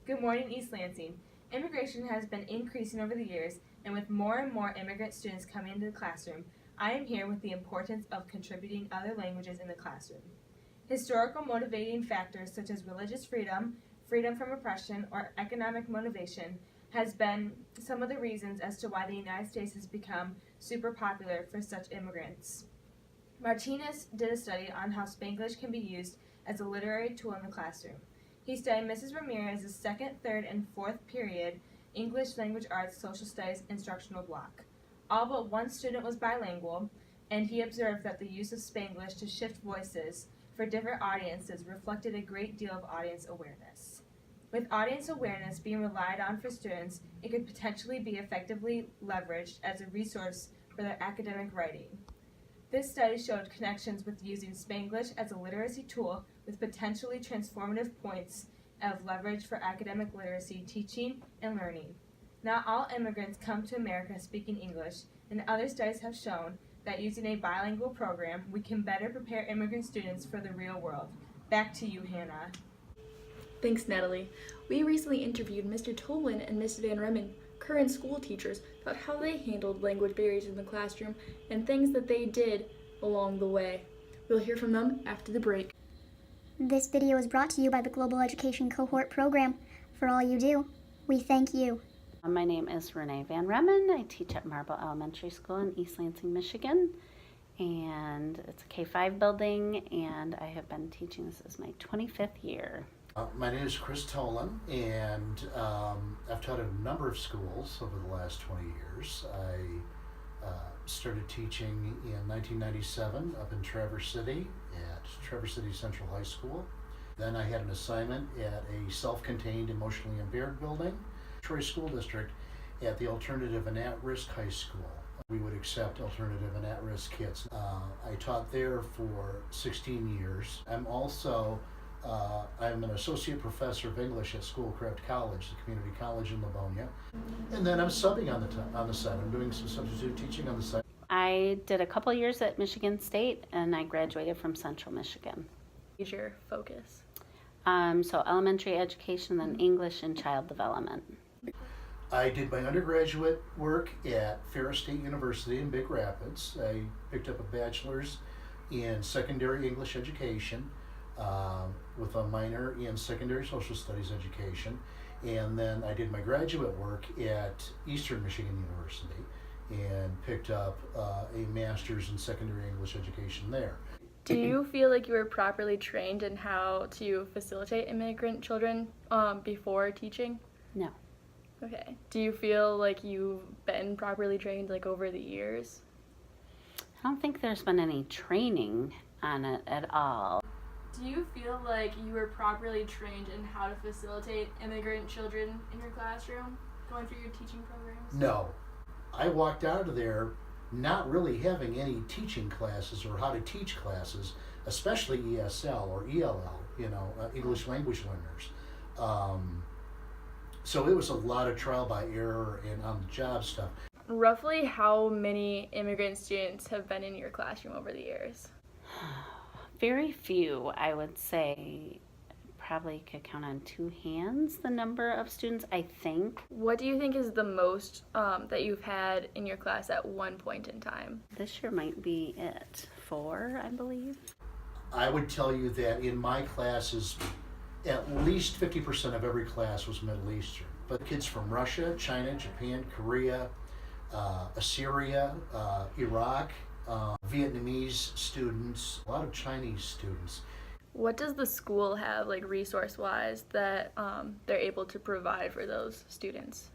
Good morning, East Lansing. Immigration has been increasing over the years, and with more and more immigrant students coming into the classroom, I am here with the importance of contributing other languages in the classroom. Historical motivating factors such as religious freedom, freedom from oppression, or economic motivation has been some of the reasons as to why the United States has become super popular for such immigrants. Martinez did a study on how Spanglish can be used as a literary tool in the classroom. He studied Mrs. Ramirez's second, third, and fourth period English Language Arts Social Studies instructional block. All but one student was bilingual, and he observed that the use of Spanglish to shift voices for different audiences reflected a great deal of audience awareness. With audience awareness being relied on for students, it could potentially be effectively leveraged as a resource for their academic writing. This study showed connections with using Spanglish as a literacy tool with potentially transformative points of leverage for academic literacy, teaching, and learning. Not all immigrants come to America speaking English, and other studies have shown that using a bilingual program, we can better prepare immigrant students for the real world. Back to you, Hannah. Thanks, Natalie. We recently interviewed Mr. Toblin and Ms. Van Remmen, current school teachers, about how they handled language barriers in the classroom and things that they did along the way. We'll hear from them after the break. This video is brought to you by the Global Education Cohort Program. For all you do, we thank you. My name is Renee Van Remmen. I teach at Marble Elementary School in East Lansing, Michigan. And it's a K-5 building, and I have been teaching. This is my 25th year. My name is Chris Tolan, and I've taught at a number of schools over the last 20 years. I started teaching in 1997 up in Traverse City at Traverse City Central High School. Then I had an assignment at a self-contained emotionally impaired building, Troy School District, at the Alternative and At-Risk High School. We would accept alternative and at-risk kids. I taught there for 16 years. I'm an associate professor of English at Schoolcraft College, the community college in Livonia. And then I'm subbing on the side. I'm doing some substitute teaching on the side. I did a couple years at Michigan State, and I graduated from Central Michigan. What's your focus? So elementary education, then English and child development. I did my undergraduate work at Ferris State University in Big Rapids. I picked up a bachelor's in secondary English education with a minor in secondary social studies education. And then I did my graduate work at Eastern Michigan University and picked up a master's in secondary English education there. Do you feel like you were properly trained in how to facilitate immigrant children before teaching? No. Okay. Do you feel like you've been properly trained like over the years? I don't think there's been any training on it at all. Do you feel like you were properly trained in how to facilitate immigrant children in your classroom, going through your teaching programs? No. I walked out of there not really having any teaching classes or how to teach classes, especially ESL or ELL, English language learners. So it was a lot of trial by error and on-the-job stuff. Roughly how many immigrant students have been in your classroom over the years? Very few, I would say. Probably could count on two hands the number of students, I think. What do you think is the most that you've had in your class at one point in time? This year might be it. 4, I believe. I would tell you that in my classes, at least 50% of every class was Middle Eastern. But kids from Russia, China, Japan, Korea, Assyria, Iraq, Vietnamese students, a lot of Chinese students. What does the school have, like resource-wise, that they're able to provide for those students?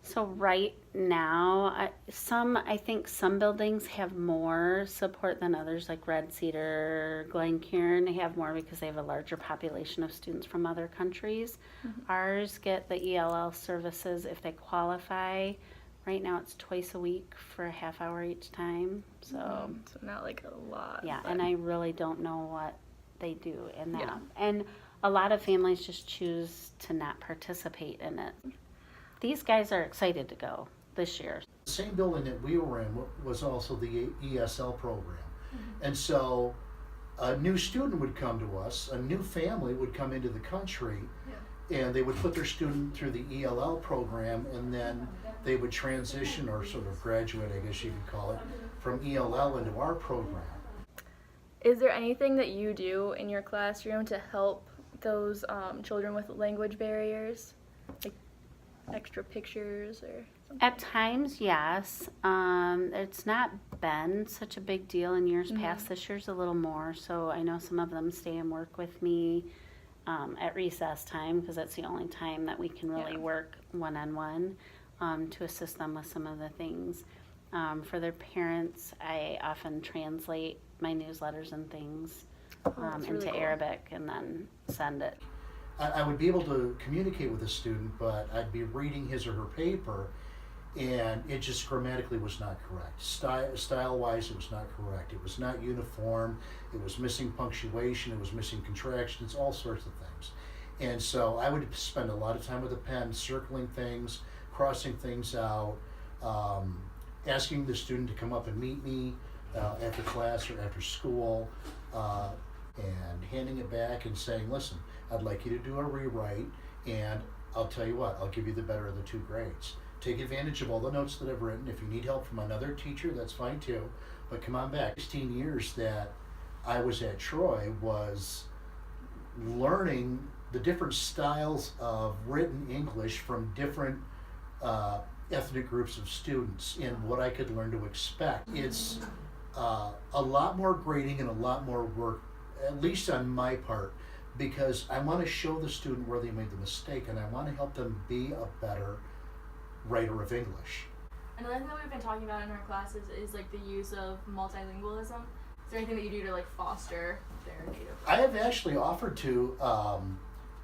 So right now, I think some buildings have more support than others, like Red Cedar, Glencairn have more because they have a larger population of students from other countries. Mm-hmm. Ours get the ELL services if they qualify. Right now it's twice a week for a half hour each time. So not like a lot. Yeah, but... and I really don't know what they do in that. Yeah. And a lot of families just choose to not participate in it. These guys are excited to go this year. The same building that we were in was also the ESL program. Mm-hmm. And so a new student would come to us, a new family would come into the country, and they would put their student through the ELL program, and then they would transition or sort of graduate, I guess you could call it, from ELL into our program. Is there anything that you do in your classroom to help those children with language barriers? Like extra pictures or something? At times, yes. It's not been such a big deal in years past. This year's a little more, so I know some of them stay and work with me at recess time, because that's the only time that we can really work one-on-one to assist them with some of the things. For their parents, I often translate my newsletters and things That's really into cool. Arabic and then send it. I would be able to communicate with a student, but I'd be reading his or her paper, and it just grammatically was not correct. Style-wise, it was not correct. It was not uniform. It was missing punctuation. It was missing contractions, all sorts of things. And so I would spend a lot of time with a pen, circling things, crossing things out, asking the student to come up and meet me after class or after school, and handing it back and saying, listen, I'd like you to do a rewrite, and I'll tell you what, I'll give you the better of the two grades. Take advantage of all the notes that I've written. If you need help from another teacher, that's fine too, but come on back. 16 years that I was at Troy was learning the different styles of written English from different ethnic groups of students and what I could learn to expect. It's a lot more grading and a lot more work, at least on my part, because I want to show the student where they made the mistake, and I want to help them be a better writer of English. Another thing that we've been talking about in our classes is like the use of multilingualism. Is there anything that you do to like foster their native? I have actually offered to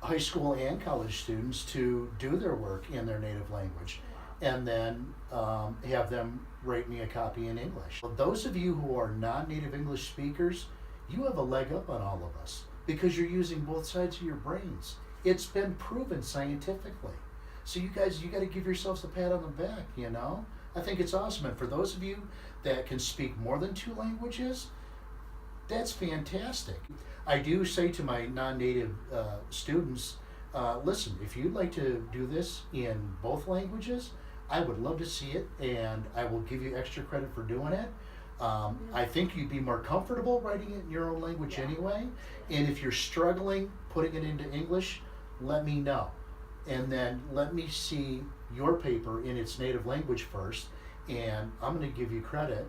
high school and college students to do their work in their native language, and then have them write me a copy in English. Those of you who are non-native English speakers, you have a leg up on all of us because you're using both sides of your brains. It's been proven scientifically. So you guys, you got to give yourselves a pat on the back, you know? I think it's awesome. And for those of you that can speak more than two languages, that's fantastic. I do say to my non-native students, listen, if you'd like to do this in both languages, I would love to see it, and I will give you extra credit for doing it. I think you'd be more comfortable writing it in your own language anyway. And if you're struggling putting it into English, let me know. And then let me see your paper in its native language first, and I'm going to give you credit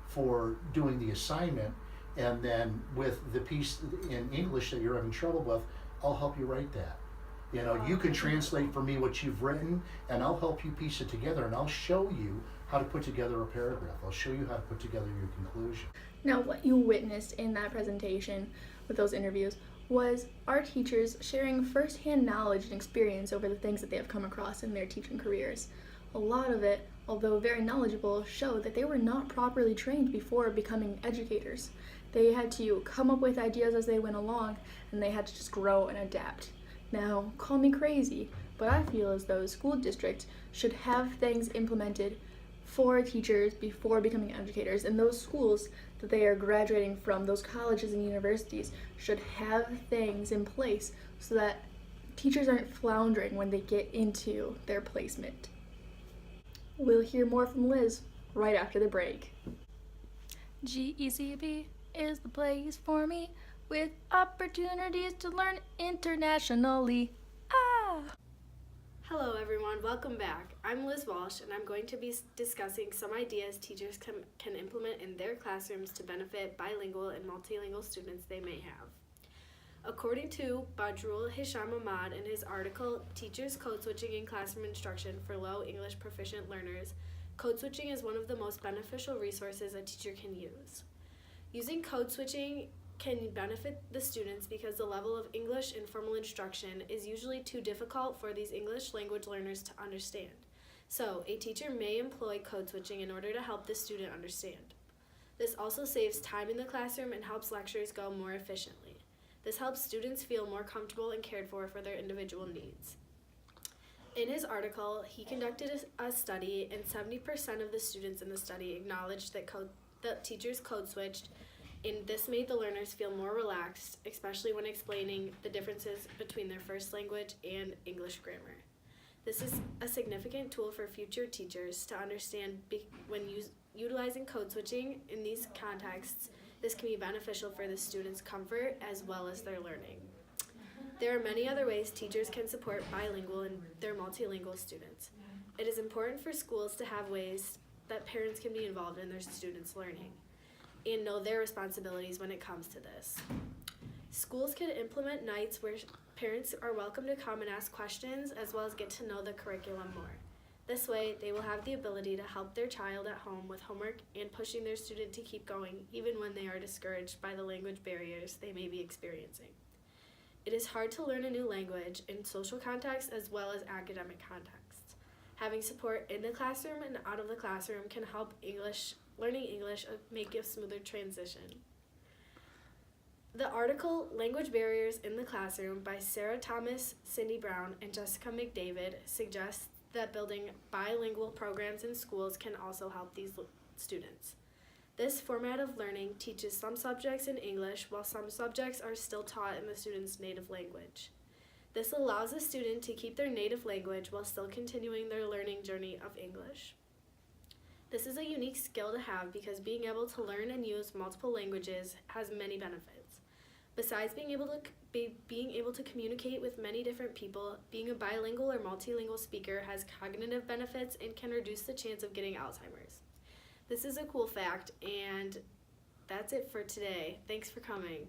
for doing the assignment, and then with the piece in English that you're having trouble with, I'll help you write that. You know, you can translate for me what you've written, and I'll help you piece it together, and I'll show you how to put together a paragraph. I'll show you how to put together your conclusion. Now, what you witnessed in that presentation with those interviews was our teachers sharing firsthand knowledge and experience over the things that they have come across in their teaching careers. A lot of it, although very knowledgeable, showed that they were not properly trained before becoming educators. They had to come up with ideas as they went along, and they had to just grow and adapt. Now, call me crazy, but I feel as though school districts should have things implemented for teachers before becoming educators, and those schools that they are graduating from, those colleges and universities, should have things in place so that teachers aren't floundering when they get into their placement. We'll hear more from Liz right after the break. GECB is the place for me, with opportunities to learn internationally. Hello everyone, welcome back. I'm Liz Walsh, and I'm going to be discussing some ideas teachers can implement in their classrooms to benefit bilingual and multilingual students they may have. According to Badrul Hisham Ahmad in his article, Teachers Code Switching in Classroom Instruction for Low English Proficient Learners, code switching is one of the most beneficial resources a teacher can use. Using code switching can benefit the students because the level of English in formal instruction is usually too difficult for these English language learners to understand. So, a teacher may employ code switching in order to help the student understand. This also saves time in the classroom and helps lectures go more efficiently. This helps students feel more comfortable and cared for their individual needs. In his article, he conducted a study, and 70% of the students in the study acknowledged that teachers code switched and this made the learners feel more relaxed, especially when explaining the differences between their first language and English grammar. This is a significant tool for future teachers to understand when utilizing code switching in these contexts. This can be beneficial for the students' comfort as well as their learning. There are many other ways teachers can support bilingual and their multilingual students. It is important for schools to have ways that parents can be involved in their students' learning and know their responsibilities when it comes to this. Schools can implement nights where parents are welcome to come and ask questions as well as get to know the curriculum more. This way, they will have the ability to help their child at home with homework and pushing their student to keep going even when they are discouraged by the language barriers they may be experiencing. It is hard to learn a new language in social contexts as well as academic contexts. Having support in the classroom and out of the classroom can help learning English make a smoother transition. The article Language Barriers in the Classroom by Sarah Thomas, Cindy Brown, and Jessica McDavid suggests that building bilingual programs in schools can also help these students. This format of learning teaches some subjects in English while some subjects are still taught in the student's native language. This allows a student to keep their native language while still continuing their learning journey of English. This is a unique skill to have because being able to learn and use multiple languages has many benefits. Besides being able to communicate with many different people, being a bilingual or multilingual speaker has cognitive benefits and can reduce the chance of getting Alzheimer's. This is a cool fact, and that's it for today. Thanks for coming.